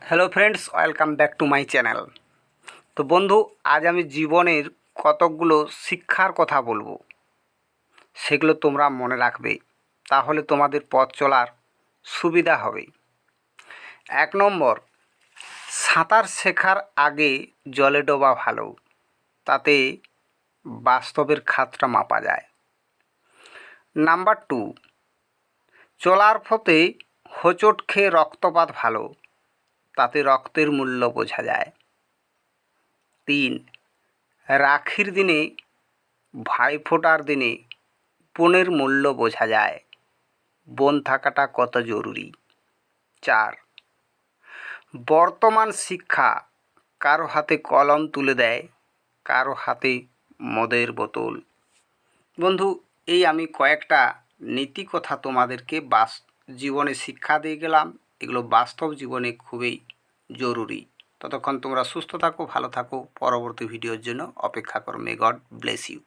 Hello friends, welcome back to my channel. তো বন্ধু, আজ আমি জীবনের কতকগুলো শিক্ষার কথা বলবো, সেগুলো তোমরা মনে রাখবে, তাহলে তোমাদের পথ চলার সুবিধা হবে। 1 নম্বর, সাঁতার শেখার আগে জলে ডোবা ভালো, তাতে বাস্তবের খাতটা মাপা যায়। নাম্বার 2, চলার পথে হোঁচট খেয়ে রক্তপাত ভালো, তাতে রক্তের মূল্য বোঝা যায়। 3, রাখির দিনে, ভাইফোঁটার দিনে বোনের মূল্য বোঝা যায়, বোন থাকাটা কত জরুরি। 4, বর্তমান শিক্ষা কারো হাতে কলম তুলে দেয়, কারো হাতে মদের বোতল। বন্ধু, এই আমি কয়েকটা নীতি কথা তোমাদেরকে জীবনে শিক্ষা দিয়ে গেলাম। এগুলো বাস্তব জীবনে খুবই জরুরি। ততক্ষণ তোমরা সুস্থ থাকো, ভালো থাকো। পরবর্তী ভিডিওর জন্য অপেক্ষা করো। May God bless you.